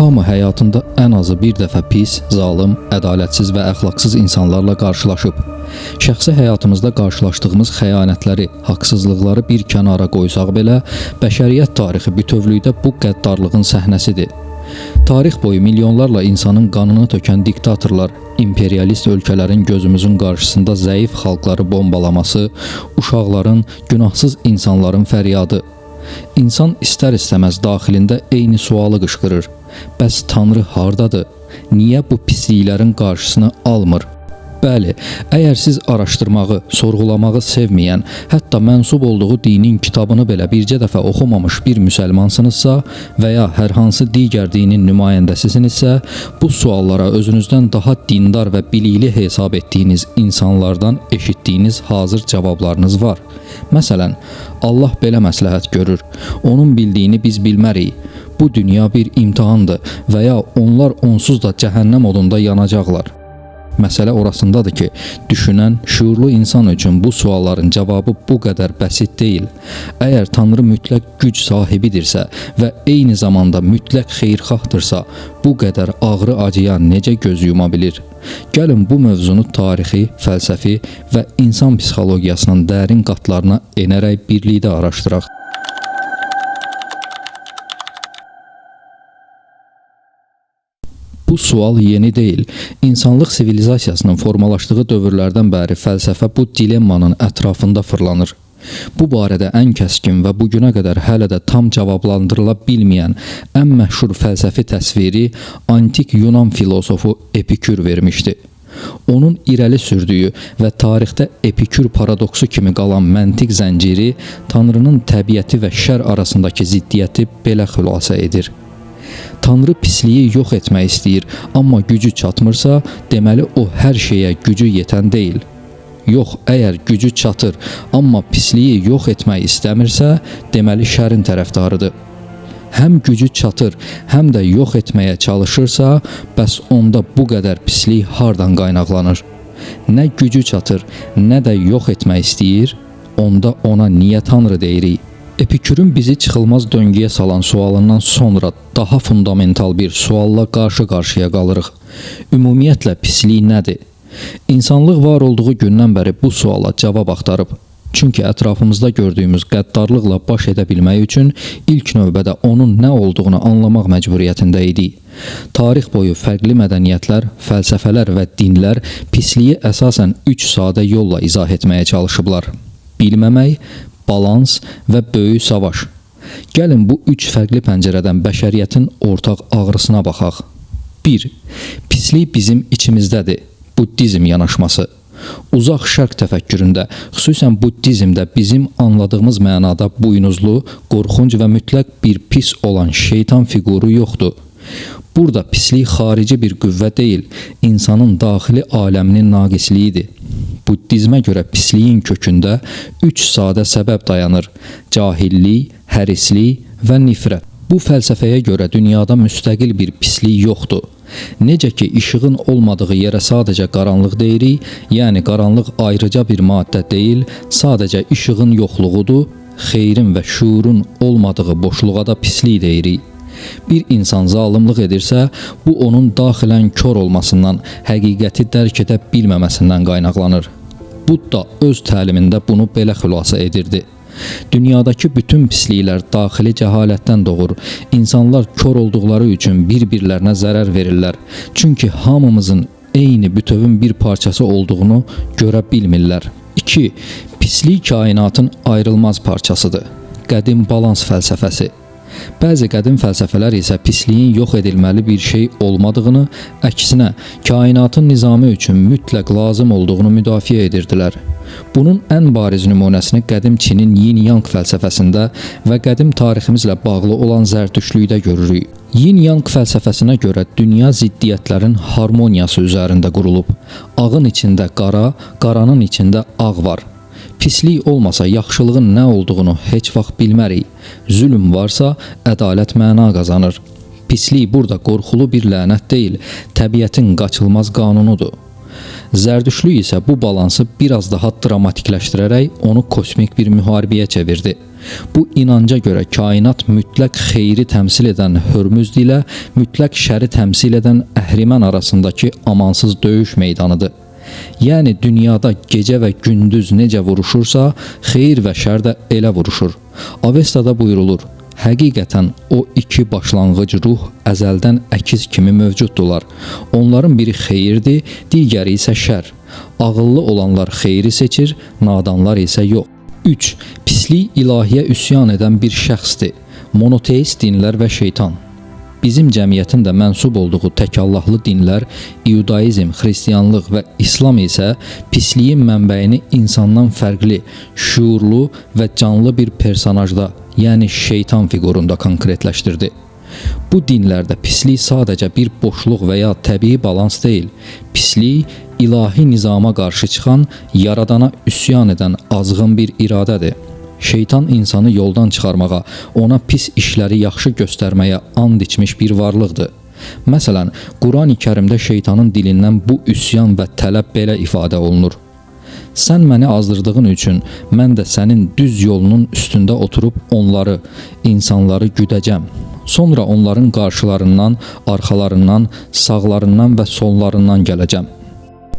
Hamı həyatında ən azı bir dəfə pis, zalım, ədalətsiz və əxlaqsız insanlarla qarşılaşıb. Şəxsi həyatımızda qarşılaşdığımız xəyanətləri, haqsızlıqları bir kənara qoysaq belə, bəşəriyyət tarixi bütövlükdə bu qəddarlığın səhnəsidir. Tarix boyu milyonlarla insanın qanını tökən diktatorlar, imperialist ölkələrin gözümüzün qarşısında zəif xalqları bombalaması, uşaqların, günahsız insanların fəryadı. İnsan istər-istəməz daxilində eyni sualı qışqırır. Bəs Tanrı hardadır? Niyə bu pisliklərin qarşısını almır? Bəli, əgər siz araşdırmağı, sorğulamağı sevməyən, hətta mənsub olduğu dinin kitabını belə bircə dəfə oxumamış bir müsəlmansınızsa və ya hər hansı digər dinin nümayəndəsisinizsə, bu suallara özünüzdən daha dindar və bilikli hesab etdiyiniz insanlardan eşitdiyiniz hazır cavablarınız var. Məsələn, Allah belə məsləhət görür, onun bildiyini biz bilmərik. Bu dünya bir imtihandır və ya onlar onsuz da cəhənnəm odunda yanacaqlar. Məsələ orasındadır ki, düşünən, şuurlu insan üçün bu sualların cavabı bu qədər bəsit deyil. Əgər Tanrı mütləq güc sahibidirsə və eyni zamanda mütləq xeyirxahdırsa, bu qədər ağrı acıya necə göz yuma bilir? Gəlin bu mövzunu tarixi, fəlsəfi və insan psixologiyasının dərin qatlarına enərək birlikdə araşdıraq. Bu sual yeni deyil. İnsanlıq sivilizasiyasının formalaşdığı dövrlərdən bəri fəlsəfə bu dilemmanın ətrafında fırlanır. Bu barədə ən kəskin və bugünə qədər hələ də tam cavablandırıla bilməyən ən məşhur fəlsəfi təsviri antik Yunan filosofu Epikür vermişdi. Onun irəli sürdüyü və tarixdə Epikür paradoksu kimi qalan məntiq zənciri Tanrının təbiəti və şər arasındakı ziddiyyəti belə xülasə edir. Tanrı pisliyi yox etmək istəyir, amma gücü çatmırsa, deməli o hər şeyə gücü yetən deyil. Yox, əgər gücü çatır, amma pisliyi yox etmək istəmirsə, deməli şərin tərəfdarıdır. Həm gücü çatır, həm də yox etməyə çalışırsa, bəs onda bu qədər pislik hardan qaynaqlanır? Nə gücü çatır, nə də yox etmək istəyir, onda ona niyə Tanrı deyirik? Epikürün bizi çıxılmaz döngüyə salan sualından sonra daha fundamental bir sualla qarşı-qarşıya qalırıq. Ümumiyyətlə pislik nədir? İnsanlıq var olduğu gündən bəri bu suala cavab axtarıb. Çünki ətrafımızda gördüyümüz qəddarlıqla baş edə bilmək üçün ilk növbədə onun nə olduğunu anlamaq məcburiyyətində idik. Tarix boyu fərqli mədəniyyətlər, fəlsəfələr və dinlər pisliyi əsasən 3 sadə yolla izah etməyə çalışıblar. Bilməmək, balans və böyük savaş. Gəlin bu 3 fərqli pəncərədən bəşəriyyətin ortaq ağrısına baxaq. 1. Pislik bizim içimizdədir. Buddizm yanaşması. Uzaq şərq təfəkküründə, xüsusən buddizmdə bizim anladığımız mənada buynuzlu, qorxunc və mütləq bir pis olan şeytan fiquru yoxdur. Burada pislik xarici bir qüvvə deyil, insanın daxili aləminin naqisliyidir. Buddizmə görə pisliyin kökündə 3 sadə səbəb dayanır: cahillik, hərislik və nifrət. Bu fəlsəfəyə görə dünyada müstəqil bir pislik yoxdur. Necə ki, işığın olmadığı yerə sadəcə qaranlıq deyirik, yəni qaranlıq ayrıca bir maddə deyil, sadəcə işığın yoxluğudur, xeyrin və şuurun olmadığı boşluğa da pislik deyirik. Bir insan zalımlıq edirsə, bu onun daxilən kör olmasından, həqiqəti dərk edə bilməməsindən qaynaqlanır. Budda öz təlimində bunu belə xülasə edirdi. Dünyadakı bütün pisliklər daxili cəhalətdən doğur. İnsanlar kör olduqları üçün bir-birlərinə zərər verirlər. Çünki hamımızın eyni bütövün bir parçası olduğunu görə bilmirlər. 2. Pislik kainatın ayrılmaz parçasıdır. Qədim balans fəlsəfəsi. Bəzi qədim fəlsəfələr isə pisliyin yox edilməli bir şey olmadığını, əksinə, kainatın nizamı üçün mütləq lazım olduğunu müdafiə edirdilər. Bunun ən bariz nümunəsini qədim Çinin Yin-Yang fəlsəfəsində və qədim tariximizlə bağlı olan zərdüştlükdə görürük. Yin-Yang fəlsəfəsinə görə dünya ziddiyyətlərin harmoniyası üzərində qurulub. Ağın içində qara, qaranın içində ağ var. Pislik olmasa yaxşılığın nə olduğunu heç vaxt bilmərik. Zülm varsa ədalət məna qazanır. Pislik burada qorxulu bir lənət deyil, təbiətin qaçılmaz qanunudur. Zərdüştlük isə bu balansı biraz daha dramatikləşdirərək onu kosmik bir müharibəyə çevirdi. Bu inanca görə kainat mütləq xeyri təmsil edən Hörmüzd ilə mütləq şəri təmsil edən Əhrimən arasındakı amansız döyüş meydanıdır. Yəni dünyada gecə və gündüz necə vuruşursa, xeyir və şər də elə vuruşur. Avestada buyurulur: həqiqətən o iki başlanğıc ruh əzəldən əkiz kimi mövcuddurlar. Onların biri xeyirdir, digəri isə şər. Ağıllı olanlar xeyri seçir, nadanlar isə yox. 3. Pislik ilahiyə üsyan edən bir şəxsdir. Monoteist dinlər və şeytan. Bizim cəmiyyətin də mənsub olduğu təkallahlı dinlər, İudaizm, Xristianlıq və İslam isə pisliyin mənbəyini insandan fərqli, şuurlu və canlı bir personajda, yəni şeytan fiqurunda konkretləşdirdi. Bu dinlərdə pislik sadəcə bir boşluq və ya təbii balans deyil. Pislik ilahi nizama qarşı çıxan, yaradana üsyan edən azğın bir iradədir. Şeytan insanı yoldan çıxarmağa, ona pis işləri yaxşı göstərməyə and içmiş bir varlıqdır. Məsələn, Qurani Kərimdə şeytanın dilindən bu üsyan və tələb belə ifadə olunur: sən məni azdırdığın üçün mən də sənin düz yolunun üstündə oturub onları, insanları güdəcəm. Sonra onların qarşılarından, arxalarından, sağlarından və sollarından gələcəm.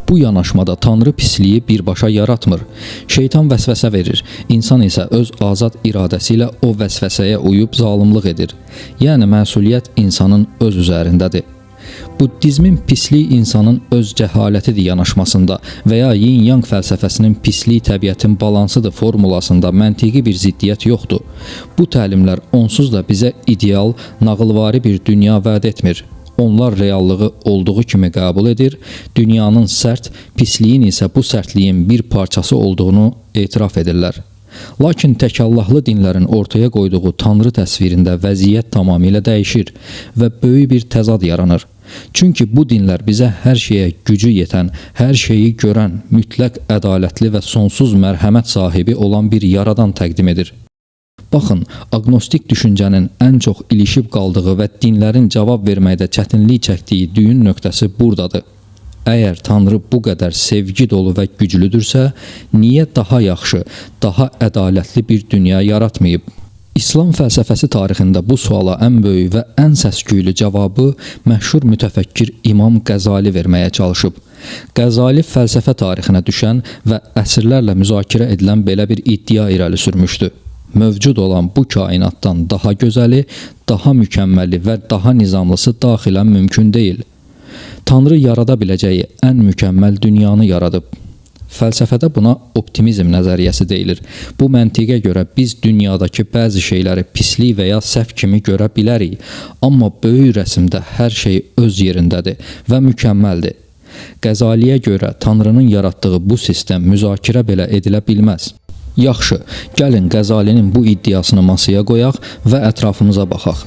Bu yanaşmada Tanrı pisliyi birbaşa yaratmır. Şeytan vəsvəsə verir, insan isə öz azad iradəsi ilə o vəsvəsəyə uyub zalımlıq edir. Yəni məsuliyyət insanın öz üzərindədir. Buddizmin pislik insanın öz cəhalətidir yanaşmasında və ya yin-yang fəlsəfəsinin pislik təbiətin balansıdır formulasında məntiqi bir ziddiyyət yoxdur. Bu təlimlər onsuz da bizə ideal, nağılvari bir dünya vəd etmir. Onlar reallığı olduğu kimi qəbul edir, dünyanın sərt, pisliyin isə bu sərtliyin bir parçası olduğunu etiraf edirlər. Lakin təkallahlı dinlərin ortaya qoyduğu Tanrı təsvirində vəziyyət tamamilə dəyişir və böyük bir təzad yaranır. Çünki bu dinlər bizə hər şeyə gücü yetən, hər şeyi görən, mütləq ədalətli və sonsuz mərhəmət sahibi olan bir yaradan təqdim edir. Baxın, agnostik düşüncənin ən çox ilişib qaldığı və dinlərin cavab verməkdə çətinlik çəkdiyi düyün nöqtəsi buradadır. Əgər Tanrı bu qədər sevgi dolu və güclüdürsə, niyə daha yaxşı, daha ədalətli bir dünya yaratmayıb? İslam fəlsəfəsi tarixində bu suala ən böyük və ən səs-küylü cavabı məşhur mütəfəkkir İmam Qəzali verməyə çalışıb. Qəzali fəlsəfə tarixinə düşən və əsrlərlə müzakirə edilən belə bir iddia irəli sürmüşdü. Mövcud olan bu kainatdan daha gözəli, daha mükəmməli və daha nizamlısı daxilən mümkün deyil. Tanrı yarada biləcəyi ən mükəmməl dünyanı yaradıb. Fəlsəfədə buna optimizm nəzəriyyəsi deyilir. Bu məntiqə görə biz dünyadakı bəzi şeyləri pislik və ya səhv kimi görə bilərik, amma böyük rəsmdə hər şey öz yerindədir və mükəmməldir. Qəzaliyə görə Tanrının yaratdığı bu sistem müzakirə belə edilə bilməz. Yaxşı, gəlin Qəzalinin bu iddiasını masaya qoyaq və ətrafımıza baxaq.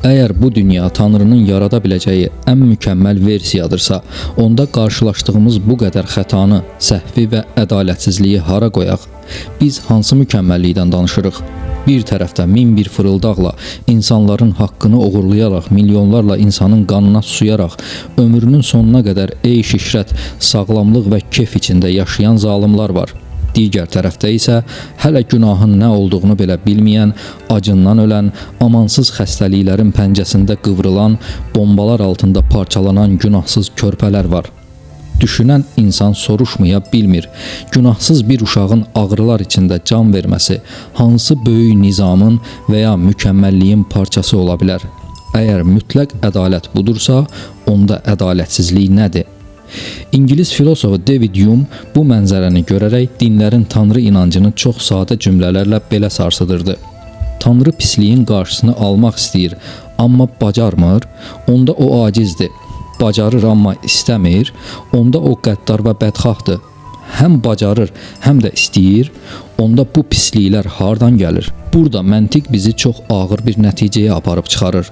Əgər bu dünya Tanrının yarada biləcəyi ən mükəmməl versiyadırsa, onda qarşılaşdığımız bu qədər xətanı, səhvi və ədalətsizliyi hara qoyaq? Biz hansı mükəmməllikdən danışırıq? Bir tərəfdə min bir fırıldaqla, insanların haqqını oğurlayaraq, milyonlarla insanın qanına susuyaraq, ömrünün sonuna qədər eyş-işrət, sağlamlıq və kef içində yaşayan zalimlar var. Digər tərəfdə isə hələ günahın nə olduğunu belə bilməyən, acından ölən, amansız xəstəliklərin pəncəsində qıvrılan, bombalar altında parçalanan günahsız körpələr var. Düşünən insan soruşmaya bilmir. Günahsız bir uşağın ağrılar içində can verməsi hansı böyük nizamın və ya mükəmməlliyin parçası ola bilər? Əgər mütləq ədalət budursa, onda ədalətsizlik nədir? İngilis filosofu David Hume bu mənzərəni görərək dinlərin Tanrı inancını çox sadə cümlələrlə belə sarsıdırdı. Tanrı pisliyin qarşısını almaq istəyir, amma bacarmır, onda o acizdir. Bacarır, amma istəmir, onda o qəddar və bədxahdır. Həm bacarır, həm də istəyir, onda bu pisliklər hardan gəlir? Burada məntiq bizi çox ağır bir nəticəyə aparıb çıxarır.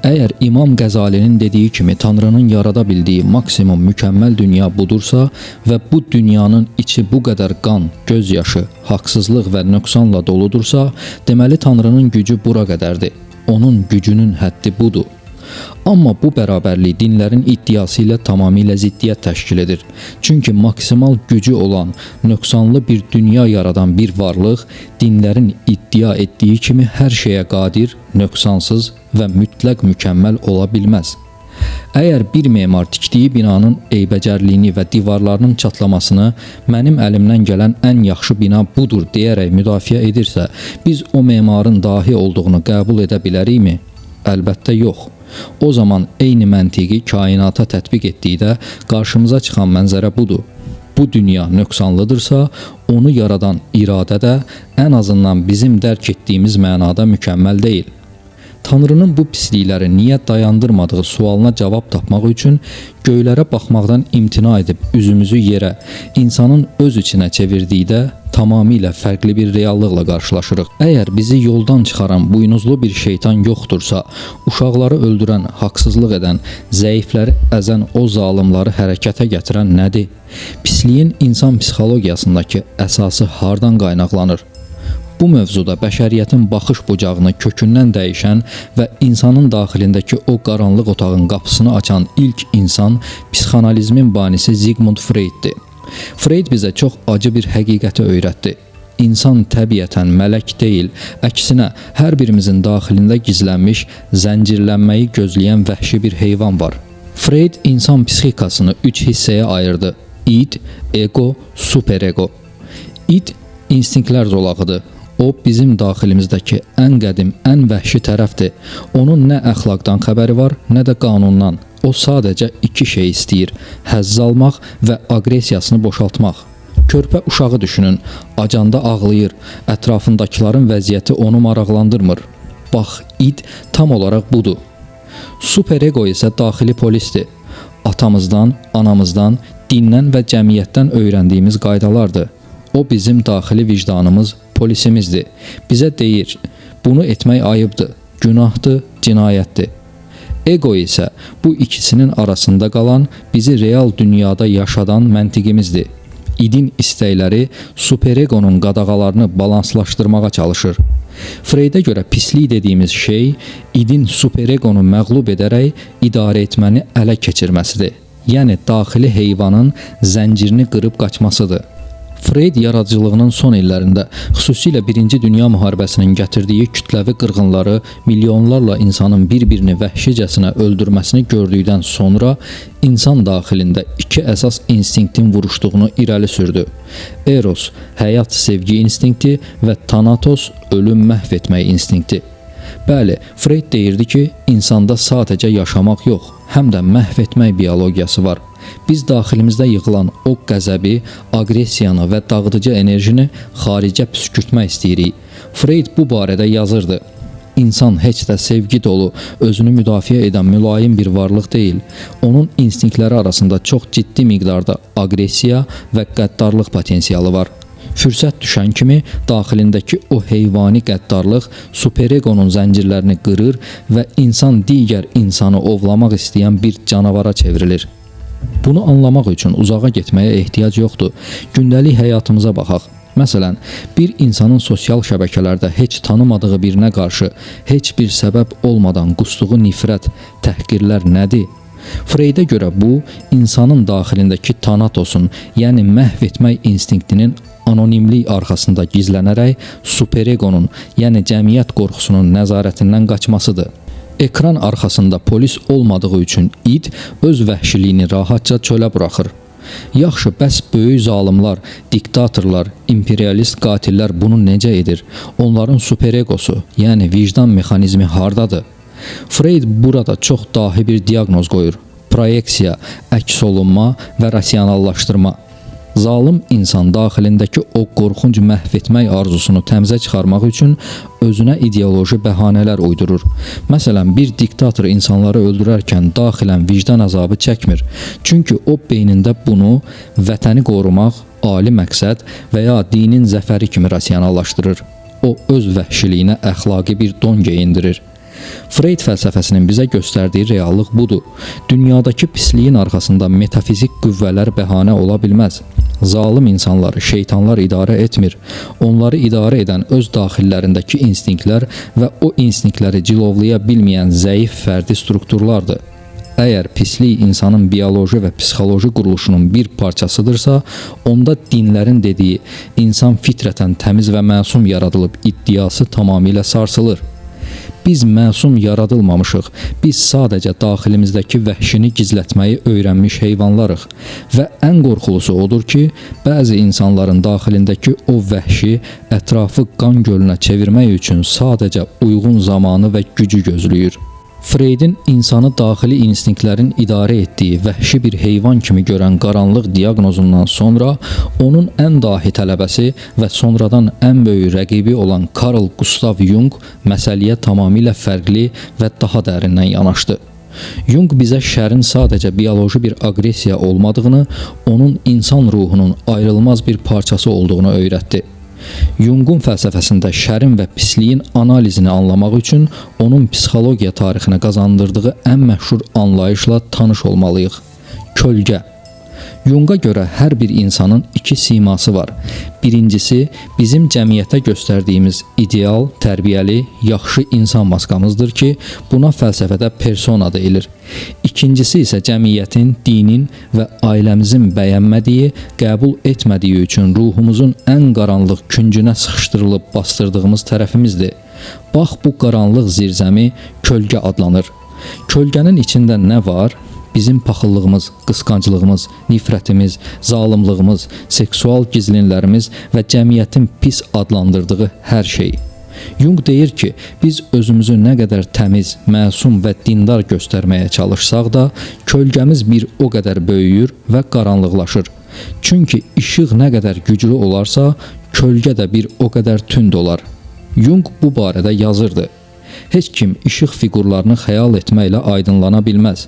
Əgər İmam Qəzalinin dediyi kimi Tanrının yarada bildiyi maksimum mükəmməl dünya budursa və bu dünyanın içi bu qədər qan, gözyaşı, haqsızlıq və nöqsanla doludursa, deməli Tanrının gücü bura qədərdir. Onun gücünün həddi budur. Amma bu bərabərlik dinlərin iddiası ilə tamamilə ziddiyyət təşkil edir. Çünki maksimal gücü olan, nöqsanlı bir dünya yaradan bir varlıq dinlərin iddia etdiyi kimi hər şeyə qadir, nöqsansız və mütləq mükəmməl ola bilməz. Əgər bir memar tikdiyi binanın eybəcərliyini və divarlarının çatlamasını mənim əlimdən gələn ən yaxşı bina budur deyərək müdafiə edirsə, biz o memarın dahi olduğunu qəbul edə bilərikmi? Əlbəttə yox. O zaman eyni məntiqi kainata tətbiq etdikdə qarşımıza çıxan mənzərə budur. Bu dünya nöqsanlıdırsa, onu yaradan iradə də ən azından bizim dərk etdiyimiz mənada mükəmməl deyil. Tanrının bu pislikləri niyə dayandırmadığı sualına cavab tapmaq üçün göylərə baxmaqdan imtina edib üzümüzü yerə, insanın öz içinə çevirdikdə tamamilə fərqli bir reallıqla qarşılaşırıq. Əgər bizi yoldan çıxaran buynuzlu bir şeytan yoxdursa, uşaqları öldürən, haqsızlıq edən, zəifləri əzən o zalimları hərəkətə gətirən nədir? Pisliyin insan psixologiyasındakı əsası hardan qaynaqlanır? Bu mövzuda bəşəriyyətin baxış bucağını kökündən dəyişən və insanın daxilindəki o qaranlıq otağın qapısını açan ilk insan psixanalizmin banisi Sigmund Freud'dir. Freud bizə çox acı bir həqiqəti öyrətdi. İnsan təbiətən mələk deyil, əksinə hər birimizin daxilində gizlənmiş, zəncirlənməyi gözləyən vəhşi bir heyvan var. Freud insan psixikasını 3 hissəyə ayırdı: id, ego, superego. İd instinktlər zolağıdır. O bizim daxilimizdəki ən qədim, ən vəhşi tərəfdir. Onun nə əxlaqdan xəbəri var, nə də qanundan. O sadəcə iki şey istəyir: həzz almaq və aqressiyasını boşaltmaq. Körpə uşağı düşünün, acanda ağlayır, ətrafındakıların vəziyyəti onu maraqlandırmır. Bax, id tam olaraq budur. Superego isə daxili polisdir. Atamızdan, anamızdan, dindən və cəmiyyətdən öyrəndiyimiz qaydalardır. O bizim daxili vicdanımız, polisimizdir. Bizə deyir, bunu etmək ayıbdır, günahdır, cinayətdir. Ego isə bu ikisinin arasında qalan, bizi real dünyada yaşadan məntiqimizdir. İdin istəkləri superegonun qadağalarını balanslaşdırmağa çalışır. Freydə görə pislik dediyimiz şey, idin superegonu məğlub edərək idarə etməni ələ keçirməsidir. Yəni daxili heyvanın zəncirini qırıb qaçmasıdır. Freud yaradıcılığının son illərində, xüsusilə 1-ci Dünya müharibəsinin gətirdiyi kütləvi qırğınları, milyonlarla insanın bir-birini vəhşicəsinə öldürməsini gördükdən sonra insan daxilində iki əsas instinktin vuruşduğunu irəli sürdü. Eros, həyat sevgi instinkti və Thanatos, ölüm məhv etmək instinkti. Bəli, Freud deyirdi ki, insanda sadəcə yaşamaq yox, həm də məhv etmək biologiyası var. Biz daxilimizdə yığılan o qəzəbi, aqressiyanı və dağıdıcı enerjini xaricə püskürtmək istəyirik. Freud bu barədə yazırdı. İnsan heç də sevgi dolu, özünü müdafiə edən mülayim bir varlıq deyil. Onun instinktləri arasında çox ciddi miqdarda aqressiya və qəddarlıq potensialı var. Fürsət düşən kimi daxilindəki o heyvani qəddarlıq superegonun zəncirlərini qırır və insan digər insanı ovlamaq istəyən bir canavara çevrilir. Bunu anlamaq üçün uzağa getməyə ehtiyac yoxdur. Gündəlik həyatımıza baxaq. Məsələn, bir insanın sosial şəbəkələrdə heç tanımadığı birinə qarşı heç bir səbəb olmadan qusduğu nifrət, təhqirlər nədir? Freydə görə bu, insanın daxilindəki Thanatosun, yəni məhv etmək instinktinin anonimlik arxasında gizlənərək superegonun, yəni cəmiyyət qorxusunun nəzarətindən qaçmasıdır. Ekran arxasında polis olmadığı üçün id öz vəhşiliyini rahatca çölə buraxır. Yaxşı, bəs böyük zalimlar, diktatorlar, imperialist qatillər bunu necə edir? Onların superegosu, yəni vicdan mexanizmi hardadır? Freud burada çox dahi bir diaqnoz qoyur: proyeksiya, əks olunma və rasionallaşdırma. Zalim insan daxilindəki o qorxunc məhv etmək arzusunu təmizə çıxarmaq üçün özünə ideoloji bəhanələr uydurur. Məsələn, bir diktator insanları öldürərkən daxilən vicdan əzabı çəkmir. Çünki o beynində bunu vətəni qorumaq, ali məqsəd və ya dinin zəfəri kimi rasionallaşdırır. O öz vəhşiliyinə əxlaqi bir don geyindirir. Freud fəlsəfəsinin bizə göstərdiyi reallıq budur. Dünyadakı pisliyin arxasında metafizik qüvvələr bəhanə ola bilməz. Zalim insanları şeytanlar idarə etmir. Onları idarə edən öz daxillərindəki instinktlər və o instinktləri cilovlaya bilməyən zəif fərdi strukturlardır. Əgər pislik insanın bioloji və psixoloji quruluşunun bir parçasıdırsa, onda dinlərin dediyi insan fitrətən təmiz və məsum yaradılıb iddiası tamamilə sarsılır. Biz məsum yaradılmamışıq. Biz sadəcə daxilimizdəki vəhşini gizlətməyi öyrənmiş heyvanlarıq. Və ən qorxulusu odur ki, bəzi insanların daxilindəki o vəhşi ətrafı qan gölünə çevirmək üçün sadəcə uyğun zamanı və gücü gözləyir. Freudin insanı daxili instinktlərin idarə etdiyi vəhşi bir heyvan kimi görən qaranlıq diaqnozundan sonra onun ən dahi tələbəsi və sonradan ən böyük rəqibi olan Carl Gustav Jung məsələyə tamamilə fərqli və daha dərindən yanaşdı. Jung bizə şərin sadəcə bioloji bir aqressiya olmadığını, onun insan ruhunun ayrılmaz bir parçası olduğunu öyrətdi. Jungun fəlsəfəsində şərin və pisliyin analizini anlamaq üçün onun psixologiya tarixinə qazandırdığı ən məşhur anlayışla tanış olmalıyıq. Kölgə. Junga görə hər bir insanın iki siması var. Birincisi, bizim cəmiyyətə göstərdiyimiz ideal, tərbiyəli, yaxşı insan maskamızdır ki, buna fəlsəfədə persona deyilir. İkincisi isə cəmiyyətin, dinin və ailəmizin bəyənmədiyi, qəbul etmədiyi üçün ruhumuzun ən qaranlıq küncünə sıxışdırılıb bastırdığımız tərəfimizdir. Bax, bu qaranlıq zirzəmi kölgə adlanır. Kölgənin içində nə var? Bizim paxıllığımız, qısqanclığımız, nifrətimiz, zalımlığımız, seksual gizlinlərimiz və cəmiyyətin pis adlandırdığı hər şey. Jung deyir ki, biz özümüzü nə qədər təmiz, məsum və dindar göstərməyə çalışsaq da, kölgəmiz bir o qədər böyüyür və qaranlıqlaşır. Çünki işıq nə qədər güclü olarsa, kölgə də bir o qədər tünd olar. Jung bu barədə yazırdı. Heç kim işıq fiqurlarını xəyal etməklə aydınlana bilməz.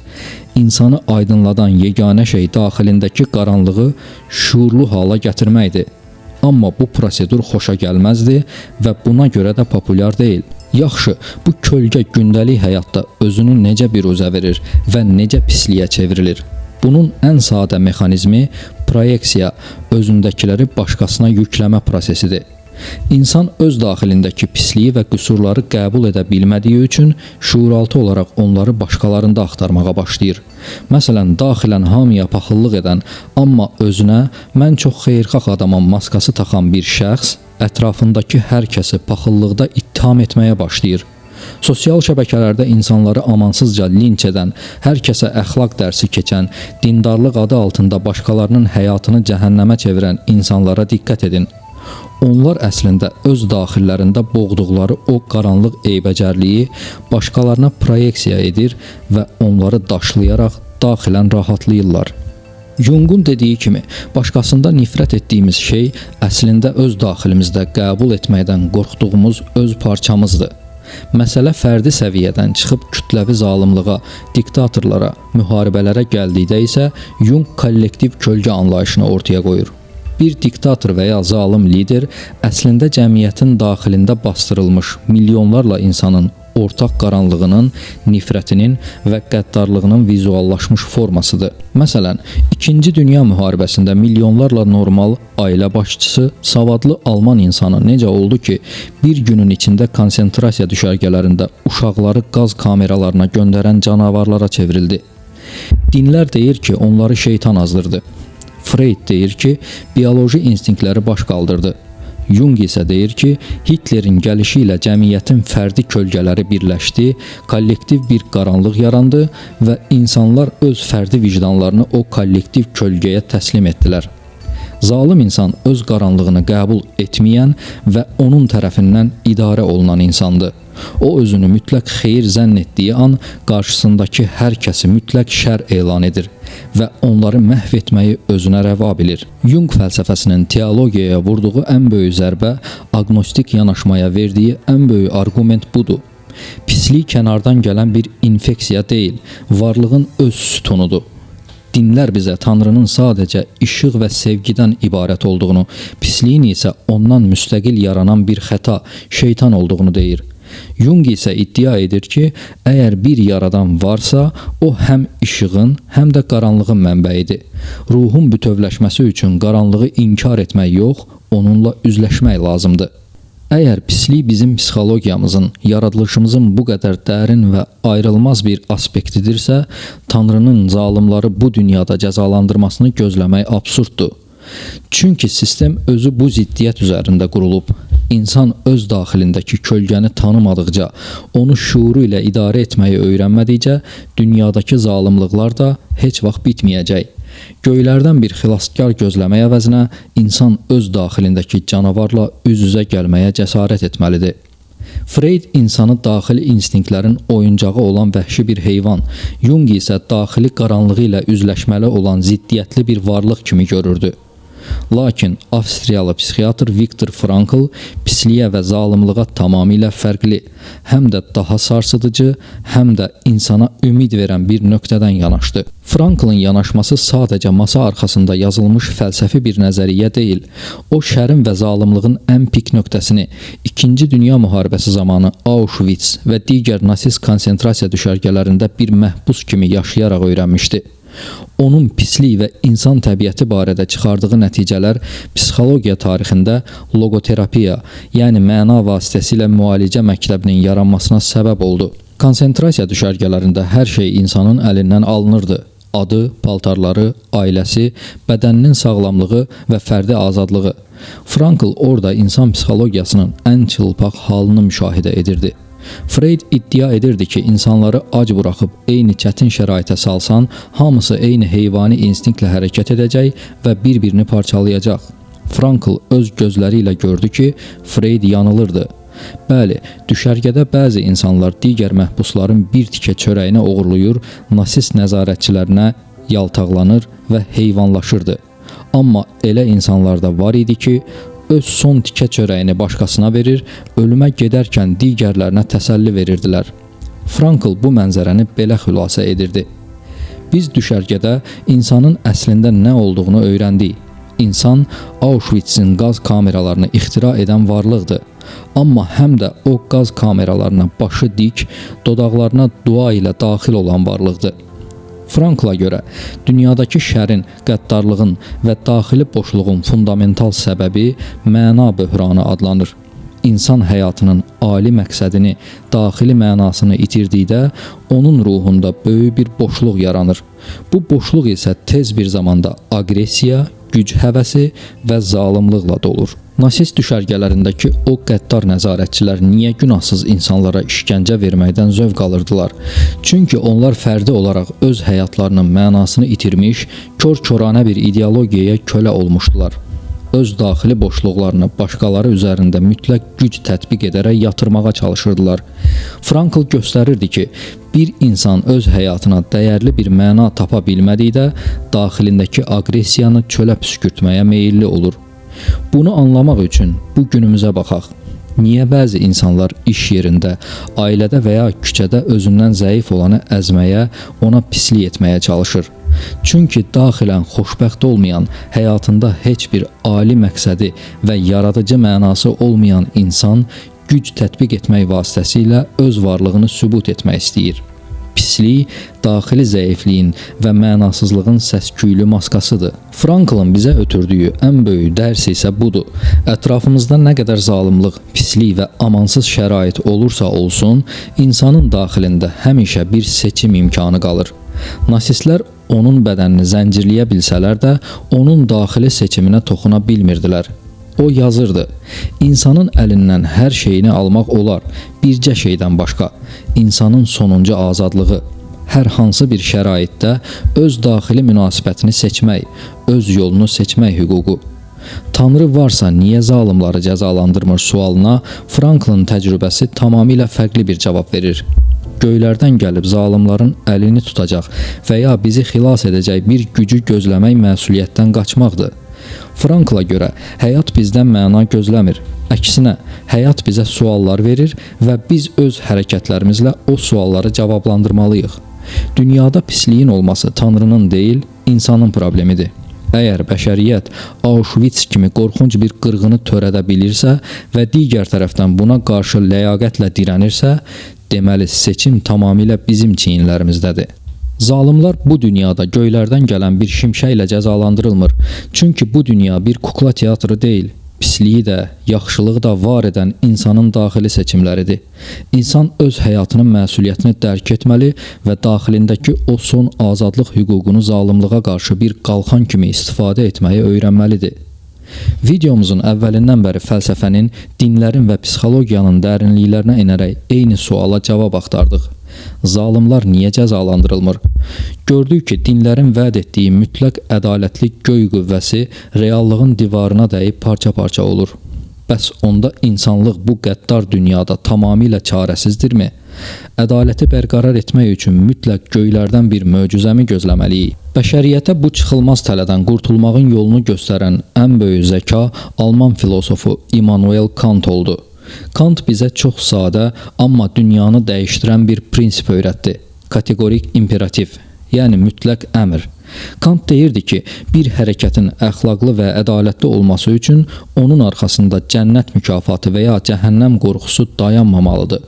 İnsanı aydınladan yeganə şey daxilindəki qaranlığı şuurlu hala gətirməkdir. Amma bu prosedur xoşa gəlməzdi və buna görə də populyar deyil. Yaxşı, bu kölgə gündəlik həyatda özünü necə biruzə verir və necə pisliyə çevrilir? Bunun ən sadə mexanizmi proyeksiya, özündəkiləri başqasına yükləmə prosesidir. İnsan öz daxilindəki pisliyi və qüsurları qəbul edə bilmədiyi üçün şuuraltı olaraq onları başqalarında axtarmağa başlayır. Məsələn, daxilən hamıya paxıllıq edən, amma özünə mən çox xeyirxah adamam maskası taxan bir şəxs ətrafındakı hər kəsi paxıllıqda ittiham etməyə başlayır. Sosial şəbəkələrdə insanları amansızca linç edən, hər kəsə əxlaq dərsi keçən, dindarlıq adı altında başqalarının həyatını cəhənnəmə çevirən insanlara diqqət edin. Onlar əslində öz daxillərində boğduqları o qaranlıq eybəcərliyi başqalarına proyeksiya edir və onları daşlayaraq daxilən rahatlayırlar. Jungun dediyi kimi, başqasında nifrət etdiyimiz şey əslində öz daxilimizdə qəbul etməkdən qorxduğumuz öz parçamızdır. Məsələ fərdi səviyyədən çıxıb kütləvi zalımlığa, diktatorlara, müharibələrə gəldikdə isə Jung kollektiv kölgə anlayışını ortaya qoyur. Bir diktator və ya zalım lider əslində cəmiyyətin daxilində bastırılmış milyonlarla insanın ortaq qaranlığının, nifrətinin və qəddarlığının vizuallaşmış formasıdır. Məsələn, 2-ci Dünya müharibəsində milyonlarla normal ailə başçısı, savadlı Alman insanı necə oldu ki, bir günün içində konsentrasiya düşərgələrində uşaqları qaz kameralarına göndərən canavarlara çevrildi. Dinlər deyir ki, onları şeytan azdırdı. Freud deyir ki, bioloji instinktləri baş qaldırdı. Jung isə deyir ki, Hitlerin gəlişi ilə cəmiyyətin fərdi kölgələri birləşdi, kollektiv bir qaranlıq yarandı və insanlar öz fərdi vicdanlarını o kollektiv kölgəyə təslim etdilər. Zalim insan öz qaranlığını qəbul etməyən və onun tərəfindən idarə olunan insandır. O özünü mütləq xeyir zənn etdiyi an qarşısındakı hər kəsi mütləq şər elan edir və onları məhv etməyi özünə rəva bilir. Jung fəlsəfəsinin teologiyaya vurduğu ən böyük zərbə, agnostik yanaşmaya verdiyi ən böyük arqument budur. Pislik kənardan gələn bir infeksiya deyil, varlığın öz sütunudur. Dinlər bizə Tanrının sadəcə işıq və sevgidən ibarət olduğunu, pisliyin isə ondan müstəqil yaranan bir xəta, şeytan olduğunu deyir. Jung isə iddia edir ki, əgər bir yaradan varsa, o həm işığın, həm də qaranlığın mənbəyidir. Ruhun bütövləşməsi üçün qaranlığı inkar etmək yox, onunla üzləşmək lazımdır. Əgər pislik bizim psixologiyamızın, yaradılışımızın bu qədər dərin və ayrılmaz bir aspektidirsə, Tanrının zalimları bu dünyada cəzalandırmasını gözləmək absurddur. Çünki sistem özü bu ziddiyyət üzərində qurulub. İnsan öz daxilindəki kölgəni tanımadıqca, onu şuuru ilə idarə etməyi öyrənmədikcə, dünyadakı zalimlıqlar da heç vaxt bitməyəcək. Göylərdən bir xilaskar gözləmək əvəzinə insan öz daxilindəki canavarla üz-üzə gəlməyə cəsarət etməlidir. Freud insanı daxili instinktlərin oyuncağı olan vəhşi bir heyvan, Jung isə daxili qaranlığı ilə üzləşməli olan ziddiyyətli bir varlıq kimi görürdü. Lakin Avstriyalı psixiatr Viktor Frankl pisliyə və zalımlığa tamamilə fərqli, həm də daha sarsıdıcı, həm də insana ümid verən bir nöqtədən yanaşdı. Franklın yanaşması sadəcə masa arxasında yazılmış fəlsəfi bir nəzəriyyə deyil. O, şərin və zalımlığın ən pik nöqtəsini 2-ci Dünya müharibəsi zamanı Auschwitz və digər nasist konsentrasiya düşərgələrində bir məhbus kimi yaşayaraq öyrənmişdi. Onun pislik və insan təbiəti barədə çıxardığı nəticələr psixologiya tarixində logoterapiya, yəni məna vasitəsilə müalicə məktəbinin yaranmasına səbəb oldu. Konsentrasiya düşərgələrində hər şey insanın əlindən alınırdı. Adı, paltarları, ailəsi, bədəninin sağlamlığı və fərdi azadlığı. Frankl orada insan psixologiyasının ən çılpaq halını müşahidə edirdi. Freud iddia edirdi ki, insanları ac buraxıb eyni çətin şəraitə salsan, hamısı eyni heyvani instinktlə hərəkət edəcək və bir-birini parçalayacaq. Frankl öz gözləri ilə gördü ki, Freud yanılırdı. Bəli, düşərgədə bəzi insanlar digər məhbusların bir tikə çörəyini oğurlayır, nasist nəzarətçilərinə yaltaqlanır və heyvanlaşırdı. Amma elə insanlar da var idi ki, öz son tikə çörəyini başqasına verir, ölümə gedərkən digərlərinə təsəlli verirdilər. Frankl bu mənzərəni belə xülasə edirdi. Biz düşərgədə insanın əslində nə olduğunu öyrəndik. İnsan Auschwitz'in qaz kameralarını ixtira edən varlıqdır. Amma həm də o qaz kameralarına başı dik, dodaqlarına dua ilə daxil olan varlıqdır. Frankla görə dünyadakı şərin, qəddarlığın və daxili boşluğun fundamental səbəbi məna böhranı adlanır. İnsan həyatının ali məqsədini, daxili mənasını itirdikdə onun ruhunda böyük bir boşluq yaranır. Bu boşluq isə tez bir zamanda aqressiya, güc həvəsi və zalımlıqla dolur. Nasist düşərgələrindəki o qəddar nəzarətçilər niyə günahsız insanlara işgəncə verməkdən zövq alırdılar? Çünki onlar fərdi olaraq öz həyatlarının mənasını itirmiş, kör-körənə bir ideologiyaya kölə olmuşdular. Öz daxili boşluqlarını başqaları üzərində mütləq güc tətbiq edərək yatırmağa çalışırdılar. Frankl göstərirdi ki, bir insan öz həyatına dəyərli bir məna tapa bilmədikdə, daxilindəki aqressiyanı çölə püskürtməyə meyilli olur. Bunu anlamaq üçün bu günümüzə baxaq. Niyə bəzi insanlar iş yerində, ailədə və ya küçədə özündən zəif olanı əzməyə, ona pislik etməyə çalışır? Çünki daxilən xoşbəxt olmayan, həyatında heç bir ali məqsədi və yaradıcı mənası olmayan insan güc tətbiq etmək vasitəsilə öz varlığını sübut etmək istəyir. Pislik, daxili zəifliyin və mənasızlığın səs-küylü maskasıdır. Franklın bizə ötürdüyü ən böyük dərs isə budur. Ətrafımızda nə qədər zalımlıq, pislik və amansız şərait olursa olsun, insanın daxilində həmişə bir seçim imkanı qalır. Nasistlər onun bədənini zəncirləyə bilsələr də, onun daxili seçiminə toxuna bilmirdilər. O yazırdı, insanın əlindən hər şeyini almaq olar, bircə şeydən başqa, insanın sonuncu azadlığı. Hər hansı bir şəraitdə öz daxili münasibətini seçmək, öz yolunu seçmək hüququ. Tanrı varsa niyə zalimları cəzalandırmır sualına Franklın təcrübəsi tamamilə fərqli bir cavab verir. Göylərdən gəlib zalimların əlini tutacaq və ya bizi xilas edəcək bir gücü gözləmək məsuliyyətdən qaçmaqdır. Frankla görə həyat bizdən məna gözləmir. Əksinə, həyat bizə suallar verir və biz öz hərəkətlərimizlə o sualları cavablandırmalıyıq. Dünyada pisliyin olması Tanrının deyil, insanın problemidir. Əgər bəşəriyyət Auschwitz kimi qorxunc bir qırğını törədə bilirsə və digər tərəfdən buna qarşı ləyaqətlə dirənirsə, deməli seçim tamamilə bizim çiyinlərimizdədir. Zalimlar bu dünyada göylərdən gələn bir şimşəklə cəzalandırılmır. Çünki bu dünya bir kukla teatrı deyil. Pisliyi də, yaxşılığı da var edən insanın daxili seçimləridir. İnsan öz həyatının məsuliyyətini dərk etməli və daxilindəki o son azadlıq hüququnu zalimlığa qarşı bir qalxan kimi istifadə etməyi öyrənməlidir. Videomuzun əvvəlindən bəri fəlsəfənin, dinlərin və psixologiyanın dərinliklərinə enərək eyni suala cavab axtardıq. Zalimlar niyə cəzalandırılmır? Gördük ki, dinlərin vəd etdiyi mütləq ədalətli göy qüvvəsi reallığın divarına dəyib parça-parça olur. Bəs onda insanlıq bu qəddar dünyada tamamilə çarəsizdirmi? Ədaləti bərqərar etmək üçün mütləq göylərdən bir möcüzəmi gözləməliyik? Bəşəriyyətə bu çıxılmaz tələdən qurtulmağın yolunu göstərən ən böyük zəka Alman filosofu Immanuel Kant oldu. Kant bizə çox sadə, amma dünyanı dəyişdirən bir prinsip öyrətdi. Kategorik imperativ, yəni mütləq əmr. Kant deyirdi ki, bir hərəkətin əxlaqlı və ədalətli olması üçün onun arxasında cənnət mükafatı və ya cəhənnəm qorxusu dayanmamalıdır.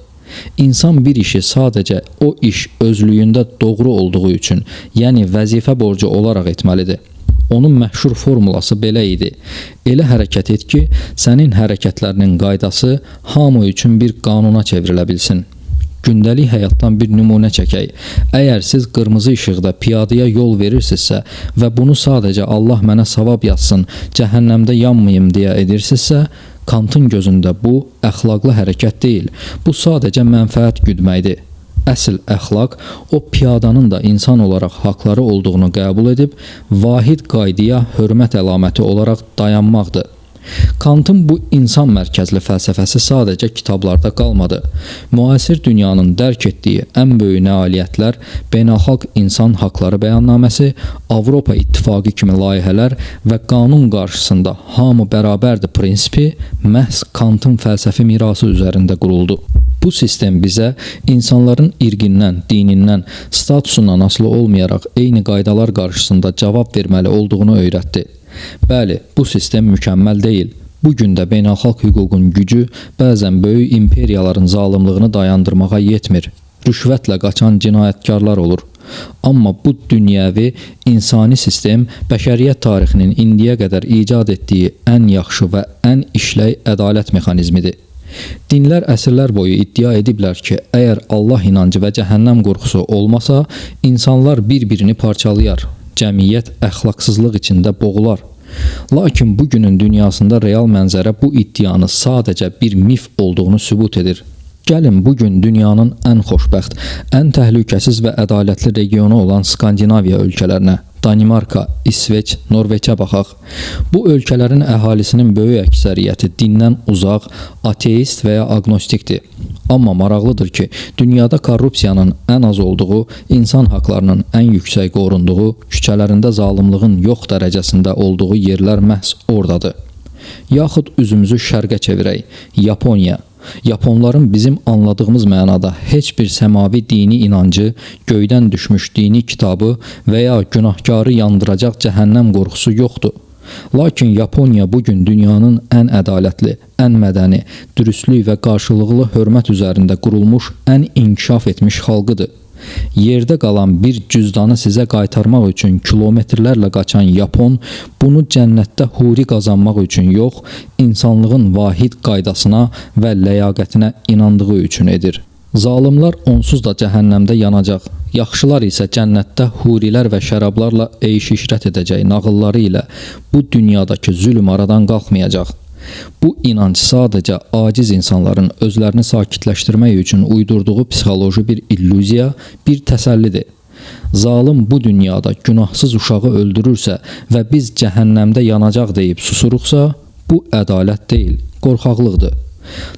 İnsan bir işi sadəcə o iş özlüyündə doğru olduğu üçün, yəni vəzifə borcu olaraq etməlidir. Onun məşhur formulası belə idi. Elə hərəkət et ki, sənin hərəkətlərinin qaydası hamı üçün bir qanuna çevrilə bilsin. Gündəlik həyatdan bir nümunə çəkək. Əgər siz qırmızı işıqda piyadaya yol verirsinizsə və bunu sadəcə Allah mənə savab yazsın, cəhənnəmdə yanmayım deyə edirsinizsə, Kantın gözündə bu əxlaqlı hərəkət deyil. Bu sadəcə mənfəət güdməkdir. Əsl əxlaq o piyadanın da insan olaraq haqları olduğunu qəbul edib, vahid qaydaya hörmət əlaməti olaraq dayanmaqdır. Kantın bu insan mərkəzli fəlsəfəsi sadəcə kitablarda qalmadı. Müasir dünyanın dərk etdiyi ən böyük nailiyyətlər, beynəlxalq insan haqları bəyannaməsi, Avropa İttifaqı kimi layihələr və qanun qarşısında hamı bərabərdir prinsipi məhz Kantın fəlsəfi mirası üzərində quruldu. Bu sistem bizə insanların irqindən, dinindən, statusundan asılı olmayaraq eyni qaydalar qarşısında cavab verməli olduğunu öyrətdi. Bəli, bu sistem mükəmməl deyil. Bugün də beynəlxalq hüququn gücü bəzən böyük imperiyaların zalimlığını dayandırmağa yetmir. Rüşvətlə qaçan cinayətkarlar olur. Amma bu dünyəvi, insani sistem bəşəriyyət tarixinin indiyə qədər icad etdiyi ən yaxşı və ən işlək ədalət mexanizmidir. Dinlər əsrlər boyu iddia ediblər ki, əgər Allah inancı və cəhənnəm qorxusu olmasa, insanlar bir-birini parçalayar, cəmiyyət əxlaqsızlıq içində boğular. Lakin bugünün dünyasında real mənzərə bu iddianı sadəcə bir mif olduğunu sübut edir. Gəlin bugün dünyanın ən xoşbəxt, ən təhlükəsiz və ədalətli regionu olan Skandinaviya ölkələrinə, Danimarka, İsveç, Norveçə baxaq. Bu ölkələrin əhalisinin böyük əksəriyyəti dindən uzaq, ateist və ya agnostikdir. Amma maraqlıdır ki, dünyada korrupsiyanın ən az olduğu, insan haqlarının ən yüksək qorunduğu, küçələrində zalimlığın yox dərəcəsində olduğu yerlər məhz oradadır. Yaxud üzümüzü şərqə çevirək, Yaponiya. Yaponların bizim anladığımız mənada heç bir səmavi dini inancı, göydən düşmüş dini kitabı və ya günahkarı yandıracaq cəhənnəm qorxusu yoxdur. Lakin Yaponiya bugün dünyanın ən ədalətli, ən mədəni, dürüstlük və qarşılıqlı hörmət üzərində qurulmuş ən inkişaf etmiş xalqıdır. Yerdə qalan bir cüzdanı sizə qaytarmaq üçün kilometrlərlə qaçan Yapon bunu cənnətdə huri qazanmaq üçün yox, insanlığın vahid qaydasına və ləyaqətinə inandığı üçün edir. Zalimlar onsuz da cəhənnəmdə yanacaq, yaxşılar isə cənnətdə hurilər və şərablarla eyş-işrət edəcək nağılları ilə bu dünyadakı zülm aradan qalxmayacaq. Bu inanc sadəcə aciz insanların özlərini sakitləşdirmək üçün uydurduğu psixoloji bir illüziya, bir təsəllidir. Zalim bu dünyada günahsız uşağı öldürürsə və biz cəhənnəmdə yanacaq deyib susuruqsa, bu ədalət deyil, qorxaqlıqdır.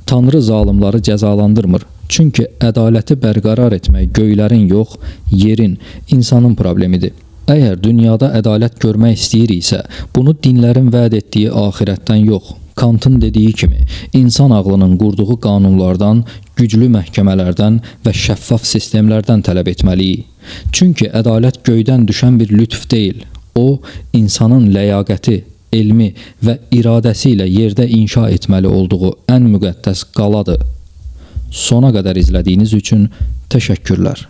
Tanrı zalimları cəzalandırmır. Çünki ədaləti bərqərar etmək göylərin yox, yerin, insanın problemidir. Əgər dünyada ədalət görmək istəyiriksə, bunu dinlərin vəd etdiyi axirətdən yox, Kantın dediyi kimi, insan ağlının qurduğu qanunlardan, güclü məhkəmələrdən və şəffaf sistemlərdən tələb etməliyik. Çünki ədalət göydən düşən bir lütf deyil, O, insanın ləyaqəti, elmi və iradəsi ilə yerdə inşa etməli olduğu ən müqəddəs qaladır. Sona qədər izlədiyiniz üçün təşəkkürlər.